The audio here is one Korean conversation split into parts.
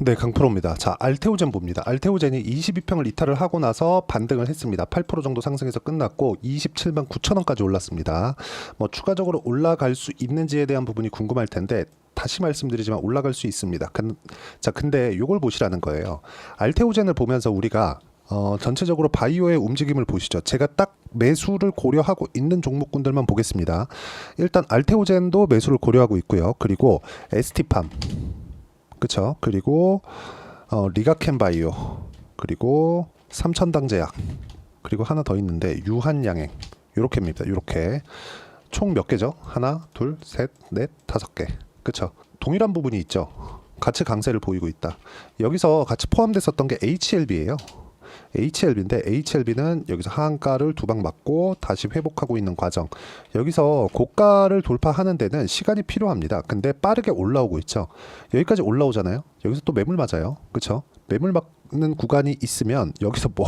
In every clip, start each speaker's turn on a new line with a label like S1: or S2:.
S1: 네, 강프로입니다. 자, 알테오젠 봅니다. 알테오젠이 22평을 이탈을 하고 나서 반등을 했습니다. 8% 정도 상승해서 끝났고 27만 9천 원까지 올랐습니다. 뭐 추가적으로 올라갈 수 있는지에 대한 부분이 궁금할 텐데 다시 말씀드리지만 올라갈 수 있습니다. 자, 근데 이걸 보시라는 거예요. 알테오젠을 보면서 우리가 전체적으로 바이오의 움직임을 보시죠. 제가 딱 매수를 고려하고 있는 종목군들만 보겠습니다. 일단 알테오젠도 매수를 고려하고 있고요. 그리고 ST팜, 그쵸? 그리고 리가켄바이오, 그리고 삼천당제약, 그리고 하나 더 있는데 유한양행, 요렇게입니다. 요렇게 총 몇 개죠? 하나, 둘, 셋, 넷, 다섯 개. 그쵸? 동일한 부분이 있죠. 같이 강세를 보이고 있다. 여기서 같이 포함됐었던 게 HLB예요. HLB인데 HLB는 여기서 하한가를 두 방 맞고 다시 회복하고 있는 과정. 여기서 고가를 돌파하는 데는 시간이 필요합니다. 근데 빠르게 올라오고 있죠. 여기까지 올라오잖아요. 여기서 또 매물 맞아요. 그쵸? 매물 맞는 구간이 있으면 여기서 뭐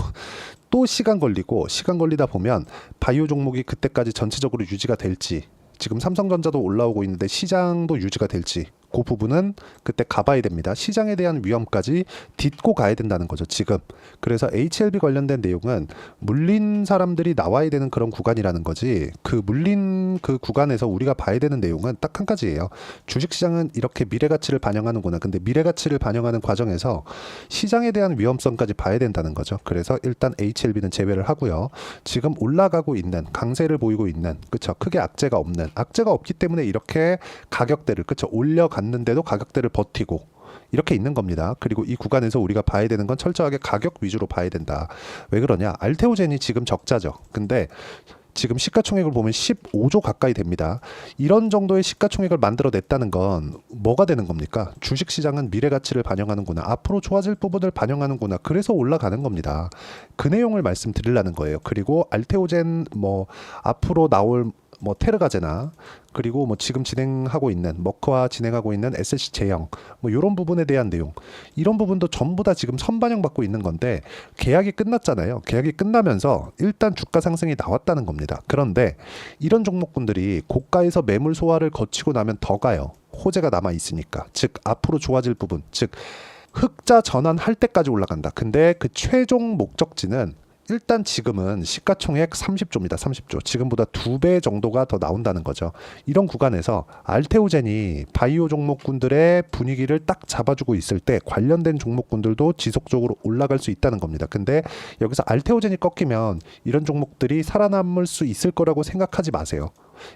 S1: 또 시간 걸리고, 시간 걸리다 보면 바이오 종목이 그때까지 전체적으로 유지가 될지, 지금 삼성전자도 올라오고 있는데 시장도 유지가 될지, 그 부분은 그때 가봐야 됩니다. 시장에 대한 위험까지 딛고 가야 된다는 거죠, 지금. 그래서 HLB 관련된 내용은 물린 사람들이 나와야 되는 그런 구간이라는 거지, 그 물린 그 구간에서 우리가 봐야 되는 내용은 딱 한 가지예요. 주식시장은 이렇게 미래가치를 반영하는구나. 근데 미래가치를 반영하는 과정에서 시장에 대한 위험성까지 봐야 된다는 거죠. 그래서 일단 HLB는 제외를 하고요. 지금 올라가고 있는, 강세를 보이고 있는, 그쵸? 크게 악재가 없는, 악재가 없기 때문에 이렇게 가격대를, 그쵸? 올려갔는데도 가격대를 버티고 이렇게 있는 겁니다. 그리고 이 구간에서 우리가 봐야 되는 건 철저하게 가격 위주로 봐야 된다. 왜 그러냐? 알테오젠이 지금 적자죠. 근데 지금 시가총액을 보면 15조 가까이 됩니다. 이런 정도의 시가총액을 만들어냈다는 건 뭐가 되는 겁니까? 주식시장은 미래가치를 반영하는구나. 앞으로 좋아질 부분을 반영하는구나. 그래서 올라가는 겁니다. 그 내용을 말씀드리려는 거예요. 그리고 알테오젠 뭐 앞으로 나올 뭐 테르가제나, 그리고 뭐 지금 진행하고 있는 머크와 진행하고 있는 SC 제형, 뭐 이런 부분에 대한 내용, 이런 부분도 전부 다 지금 선반영 받고 있는 건데, 계약이 끝났잖아요. 계약이 끝나면서 일단 주가 상승이 나왔다는 겁니다. 그런데 이런 종목군들이 고가에서 매물 소화를 거치고 나면 더 가요. 호재가 남아 있으니까. 즉 앞으로 좋아질 부분, 즉 흑자 전환할 때까지 올라간다. 근데 그 최종 목적지는 일단 지금은 시가총액 30조입니다. 30조. 지금보다 2배 정도가 더 나온다는 거죠. 이런 구간에서 알테오젠이 바이오 종목군들의 분위기를 딱 잡아주고 있을 때 관련된 종목군들도 지속적으로 올라갈 수 있다는 겁니다. 근데 여기서 알테오젠이 꺾이면 이런 종목들이 살아남을 수 있을 거라고 생각하지 마세요.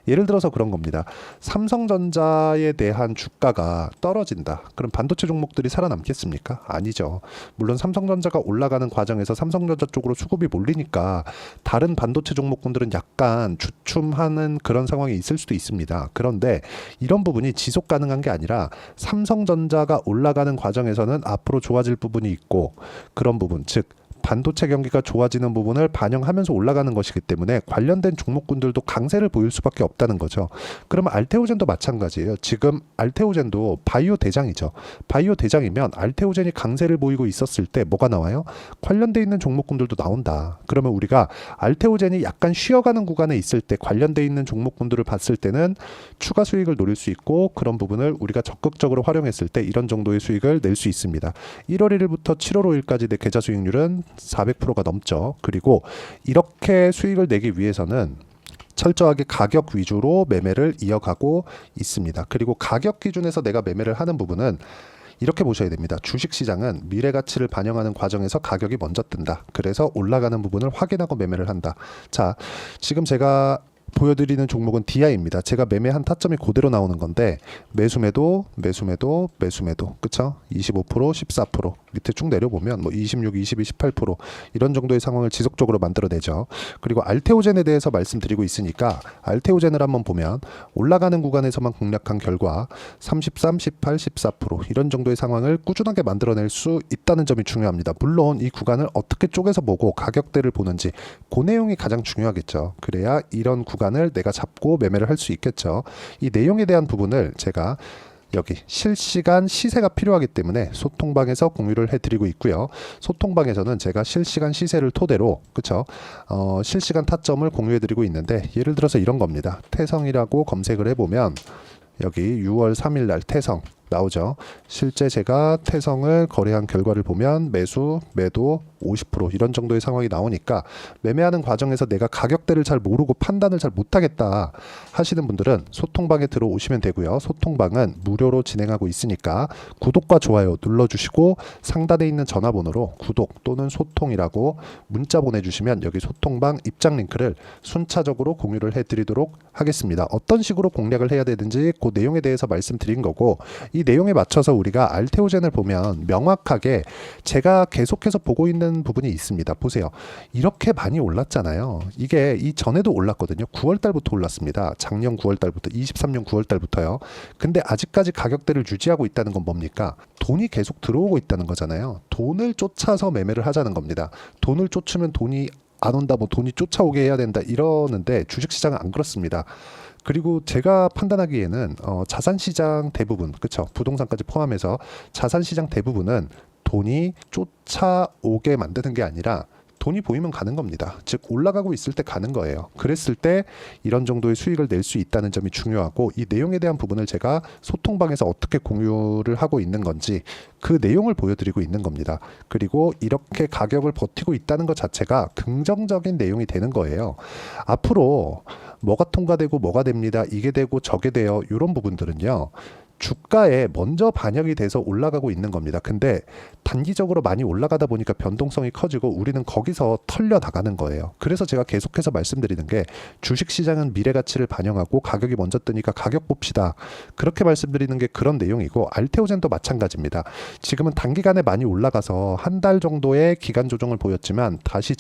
S1: 예를 들어서 그런 겁니다. 삼성전자에 대한 주가가 떨어진다. 그럼 반도체 종목들이 살아남겠습니까? 아니죠. 물론 삼성전자가 올라가는 과정에서 삼성전자 쪽으로 수급이 몰리니까 다른 반도체 종목군들은 약간 주춤하는 그런 상황이 있을 수도 있습니다. 그런데 이런 부분이 지속 가능한 게 아니라 삼성전자가 올라가는 과정에서는 앞으로 좋아질 부분이 있고, 그런 부분, 즉 반도체 경기가 좋아지는 부분을 반영하면서 올라가는 것이기 때문에 관련된 종목군들도 강세를 보일 수밖에 없다는 거죠. 그러면 알테오젠도 마찬가지예요. 지금 알테오젠도 바이오 대장이죠. 바이오 대장이면 알테오젠이 강세를 보이고 있었을 때 뭐가 나와요? 관련돼 있는 종목군들도 나온다. 그러면 우리가 알테오젠이 약간 쉬어가는 구간에 있을 때 관련돼 있는 종목군들을 봤을 때는 추가 수익을 노릴 수 있고, 그런 부분을 우리가 적극적으로 활용했을 때 이런 정도의 수익을 낼 수 있습니다. 1월 1일부터 7월 5일까지 내 계좌 수익률은 400%가 넘죠. 그리고 이렇게 수익을 내기 위해서는 철저하게 가격 위주로 매매를 이어가고 있습니다. 그리고 가격 기준에서 내가 매매를 하는 부분은 이렇게 보셔야 됩니다. 주식시장은 미래가치를 반영하는 과정에서 가격이 먼저 뜬다. 그래서 올라가는 부분을 확인하고 매매를 한다. 자, 지금 제가 보여드리는 종목은 DI입니다. 제가 매매한 타점이 그대로 나오는 건데, 매수매도, 매수매도, 매수매도, 그쵸? 25%, 14%, 밑에 쭉 내려보면 뭐 26, 22, 18% 이런 정도의 상황을 지속적으로 만들어내죠. 그리고 알테오젠에 대해서 말씀드리고 있으니까 알테오젠을 한번 보면 올라가는 구간에서만 공략한 결과 33, 18, 14% 이런 정도의 상황을 꾸준하게 만들어낼 수 있다는 점이 중요합니다. 물론 이 구간을 어떻게 쪼개서 보고 가격대를 보는지, 그 내용이 가장 중요하겠죠. 그래야 이런 구간을 내가 잡고 매매를 할 수 있겠죠. 이 내용에 대한 부분을 제가 여기 실시간 시세가 필요하기 때문에 소통방에서 공유를 해드리고 있고요. 소통방에서는 제가 실시간 시세를 토대로, 그쵸? 실시간 타점을 공유해드리고 있는데, 예를 들어서 이런 겁니다. 태성이라고 검색을 해보면 여기 6월 3일 날 태성, 나오죠. 실제 제가 태성을 거래한 결과를 보면 매수, 매도 50% 이런 정도의 상황이 나오니까 매매하는 과정에서 내가 가격대를 잘 모르고 판단을 잘 못하겠다 하시는 분들은 소통방에 들어오시면 되고요. 소통방은 무료로 진행하고 있으니까 구독과 좋아요 눌러주시고 상단에 있는 전화번호로 구독 또는 소통이라고 문자 보내주시면 여기 소통방 입장 링크를 순차적으로 공유를 해드리도록 하겠습니다. 어떤 식으로 공략을 해야 되는지 그 내용에 대해서 말씀드린 거고, 이 내용에 맞춰서 우리가 알테오젠을 보면 명확하게 제가 계속해서 보고 있는 부분이 있습니다. 보세요. 이렇게 많이 올랐잖아요. 이게 이전에도 올랐거든요. 9월 달부터 올랐습니다. 작년 9월 달부터, 23년 9월 달부터요. 근데 아직까지 가격대를 유지하고 있다는 건 뭡니까? 돈이 계속 들어오고 있다는 거잖아요. 돈을 쫓아서 매매를 하자는 겁니다. 돈을 쫓으면 돈이 안 온다, 뭐 돈이 쫓아오게 해야 된다 이러는데 주식시장은 안 그렇습니다. 그리고 제가 판단하기에는 자산시장 대부분, 그렇죠, 부동산까지 포함해서 자산시장 대부분은 돈이 쫓아오게 만드는 게 아니라 돈이 보이면 가는 겁니다. 즉 올라가고 있을 때 가는 거예요. 그랬을 때 이런 정도의 수익을 낼 수 있다는 점이 중요하고, 이 내용에 대한 부분을 제가 소통방에서 어떻게 공유를 하고 있는 건지 그 내용을 보여드리고 있는 겁니다. 그리고 이렇게 가격을 버티고 있다는 것 자체가 긍정적인 내용이 되는 거예요. 앞으로 뭐가 통과되고 뭐가 됩니다, 이게 되고 저게 돼요, 이런 부분들은요 주가에 먼저 반영이 돼서 올라가고 있는 겁니다. 근데 단기적으로 많이 올라가다 보니까 변동성이 커지고 우리는 거기서 털려 나가는 거예요. 그래서 제가 계속해서 말씀드리는 게 주식시장은 미래가치를 반영하고 가격이 먼저 뜨니까 가격 봅시다. 그렇게 말씀드리는 게 그런 내용이고, 알테오젠도 마찬가지입니다. 지금은 단기간에 많이 올라가서 한 달 정도의 기간 조정을 보였지만 다시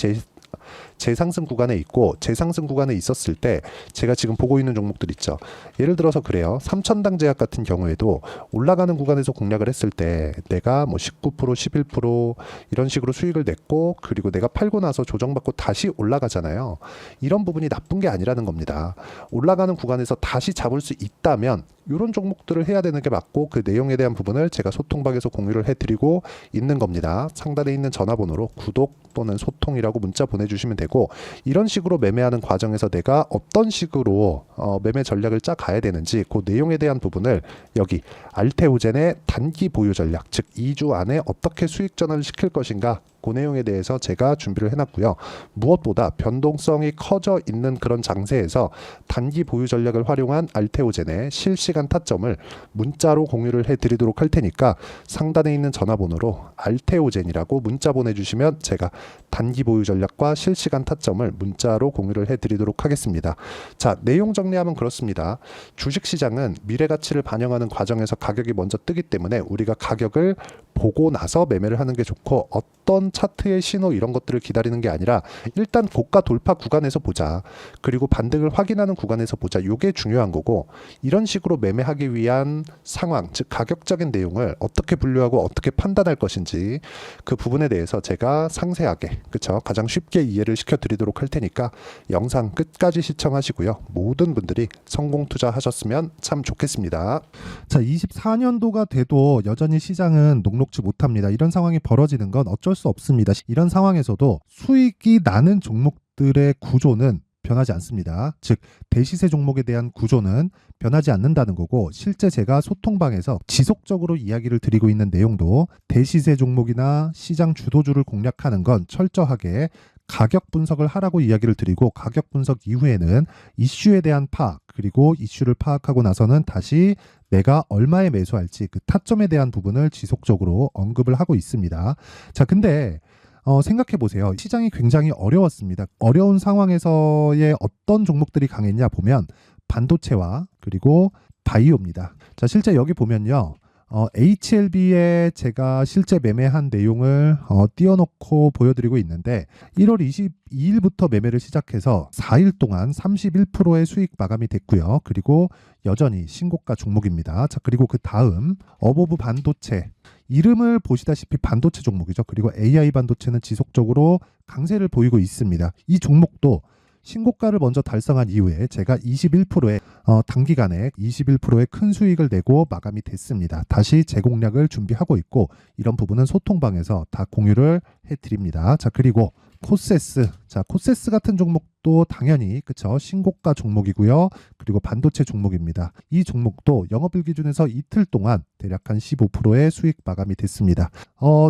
S1: 재상승 구간에 있고, 재상승 구간에 있었을 때 제가 지금 보고 있는 종목들 있죠. 예를 들어서 그래요. 삼천당 제약 같은 경우에도 올라가는 구간에서 공략을 했을 때 내가 뭐 19%, 11% 이런 식으로 수익을 냈고, 그리고 내가 팔고 나서 조정받고 다시 올라가잖아요. 이런 부분이 나쁜 게 아니라는 겁니다. 올라가는 구간에서 다시 잡을 수 있다면 이런 종목들을 해야 되는 게 맞고, 그 내용에 대한 부분을 제가 소통방에서 공유를 해드리고 있는 겁니다. 상단에 있는 전화번호로 구독 또는 소통이라고 문자 보내주시면 되고, 이런 식으로 매매하는 과정에서 내가 어떤 식으로 매매 전략을 짜 가야 되는지 그 내용에 대한 부분을 여기 알테오젠의 단기 보유 전략, 즉 2주 안에 어떻게 수익 전환을 시킬 것인가, 그 내용에 대해서 제가 준비를 해놨고요. 무엇보다 변동성이 커져 있는 그런 장세에서 단기 보유 전략을 활용한 알테오젠의 실시간 타점을 문자로 공유를 해드리도록 할 테니까 상단에 있는 전화번호로 알테오젠이라고 문자 보내주시면 제가 단기 보유 전략과 실시간 타점을 문자로 공유를 해드리도록 하겠습니다. 자, 내용 정리하면 그렇습니다. 주식시장은 미래가치를 반영하는 과정에서 가격이 먼저 뜨기 때문에 우리가 가격을 보고 나서 매매를 하는 게 좋고, 어떤 차트의 신호 이런 것들을 기다리는 게 아니라 일단 고가 돌파 구간에서 보자, 그리고 반등을 확인하는 구간에서 보자, 이게 중요한 거고, 이런 식으로 매매하기 위한 상황, 즉 가격적인 내용을 어떻게 분류하고 어떻게 판단할 것인지 그 부분에 대해서 제가 상세하게, 그쵸, 가장 쉽게 이해를 시켜드리도록 할 테니까 영상 끝까지 시청하시고요. 모든 분들이 성공 투자하셨으면 참 좋겠습니다.
S2: 자, 24년도가 돼도 여전히 시장은 녹록지 못합니다. 이런 상황이 벌어지는 건 어쩔 수 없습니다. 이런 상황에서도 수익이 나는 종목들의 구조는 변하지 않습니다. 즉 대시세 종목에 대한 구조는 변하지 않는다는 거고, 실제 제가 소통방에서 지속적으로 이야기를 드리고 있는 내용도 대시세 종목이나 시장 주도주를 공략하는 건 철저하게 가격 분석을 하라고 이야기를 드리고, 가격 분석 이후에는 이슈에 대한 파악, 그리고 이슈를 파악하고 나서는 다시 내가 얼마에 매수할지 그 타점에 대한 부분을 지속적으로 언급을 하고 있습니다. 자, 근데 생각해 보세요. 시장이 굉장히 어려웠습니다. 어려운 상황에서의 어떤 종목들이 강했냐 보면 반도체와 그리고 바이오입니다. 자, 실제 여기 보면요. HLB에 제가 실제 매매한 내용을 띄워놓고 보여드리고 있는데, 1월 22일부터 매매를 시작해서 4일 동안 31%의 수익 마감이 됐고요. 그리고 여전히 신고가 종목입니다. 자, 그리고 그 다음 어보브 반도체, 이름을 보시다시피 반도체 종목이죠. 그리고 AI 반도체는 지속적으로 강세를 보이고 있습니다. 이 종목도 신고가를 먼저 달성한 이후에 제가 21%의 단기간에 21%의 큰 수익을 내고 마감이 됐습니다. 다시 재공략을 준비하고 있고, 이런 부분은 소통방에서 다 공유를 해드립니다. 자, 그리고 코세스, 자, 코세스 같은 종목도 종목도 당연히 그쵸 신고가 종목이고요. 그리고 반도체 종목입니다. 이 종목도 영업일 기준에서 이틀 동안 대략 한 15%의 수익 마감이 됐습니다.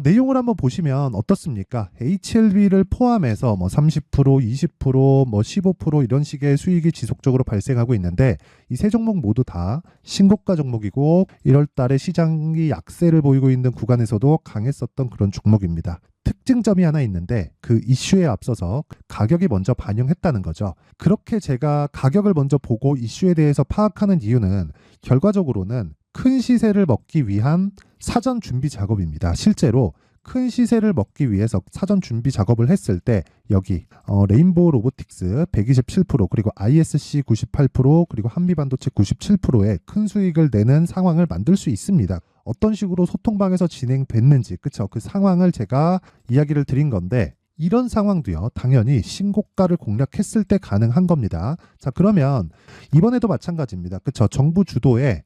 S2: 내용을 한번 보시면 어떻습니까? HLB를 포함해서 뭐 30%, 20%, 뭐 15% 이런 식의 수익이 지속적으로 발생하고 있는데 이 세 종목 모두 다 신고가 종목이고 1월 달에 시장이 약세를 보이고 있는 구간에서도 강했었던 그런 종목입니다. 특징점이 하나 있는데 그 이슈에 앞서서 가격이 먼저 반영했다는 거죠. 그렇게 제가 가격을 먼저 보고 이슈에 대해서 파악하는 이유는 결과적으로는 큰 시세를 먹기 위한 사전 준비 작업입니다. 실제로 큰 시세를 먹기 위해서 사전 준비 작업을 했을 때 여기 레인보우 로보틱스 127% 그리고 ISC 98% 그리고 한미반도체 97%의 큰 수익을 내는 상황을 만들 수 있습니다. 어떤 식으로 소통방에서 진행됐는지 그쵸 그 상황을 제가 이야기를 드린 건데 이런 상황도요 당연히 신고가를 공략했을 때 가능한 겁니다. 자 그러면 이번에도 마찬가지입니다. 그쵸 정부 주도의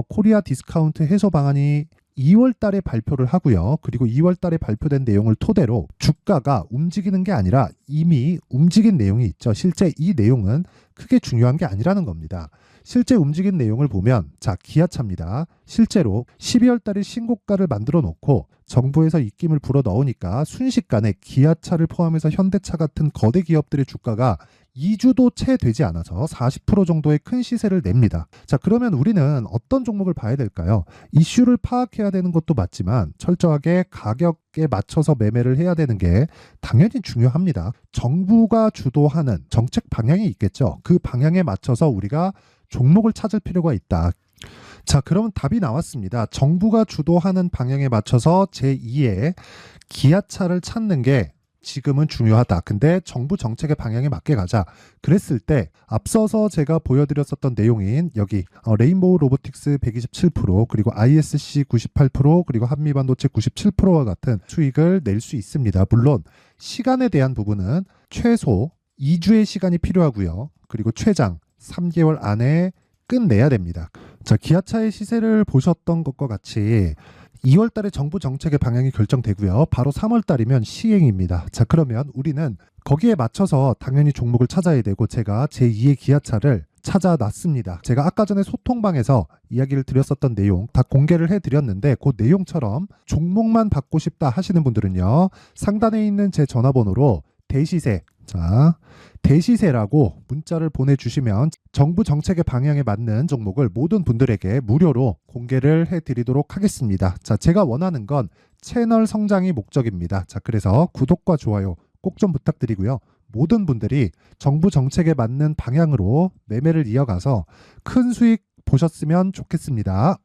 S2: 코리아 디스카운트 해소 방안이 2월 달에 발표를 하고요. 그리고 2월 달에 발표된 내용을 토대로 주가가 움직이는 게 아니라 이미 움직인 내용이 있죠. 실제 이 내용은 크게 중요한 게 아니라는 겁니다. 실제 움직인 내용을 보면 자 기아차입니다. 실제로 12월 달에 신고가를 만들어 놓고 정부에서 입김을 불어 넣으니까 순식간에 기아차를 포함해서 현대차 같은 거대 기업들의 주가가 2주도 채 되지 않아서 40% 정도의 큰 시세를 냅니다. 자, 그러면 우리는 어떤 종목을 봐야 될까요? 이슈를 파악해야 되는 것도 맞지만 철저하게 가격에 맞춰서 매매를 해야 되는 게 당연히 중요합니다. 정부가 주도하는 정책 방향이 있겠죠. 그 방향에 맞춰서 우리가 종목을 찾을 필요가 있다. 자, 그러면 답이 나왔습니다. 정부가 주도하는 방향에 맞춰서 제2의 기아차를 찾는 게 지금은 중요하다. 근데 정부 정책의 방향에 맞게 가자. 그랬을 때 앞서서 제가 보여드렸었던 내용인 여기 레인보우 로보틱스 127% 그리고 ISC 98% 그리고 한미반도체 97%와 같은 수익을 낼 수 있습니다. 물론 시간에 대한 부분은 최소 2주의 시간이 필요하고요. 그리고 최장 3개월 안에 끝내야 됩니다. 자, 기아차의 시세를 보셨던 것과 같이 2월 달에 정부 정책의 방향이 결정되고요. 바로 3월 달이면 시행입니다. 자, 그러면 우리는 거기에 맞춰서 당연히 종목을 찾아야 되고 제가 제2의 기아차를 찾아놨습니다. 제가 아까 전에 소통방에서 이야기를 드렸었던 내용 다 공개를 해드렸는데 그 내용처럼 종목만 받고 싶다 하시는 분들은요. 상단에 있는 제 전화번호로 대시세 자 대시세라고 문자를 보내주시면 정부 정책의 방향에 맞는 종목을 모든 분들에게 무료로 공개를 해드리도록 하겠습니다. 자, 제가 원하는 건 채널 성장이 목적입니다. 자, 그래서 구독과 좋아요 꼭 좀 부탁드리고요. 모든 분들이 정부 정책에 맞는 방향으로 매매를 이어가서 큰 수익 보셨으면 좋겠습니다.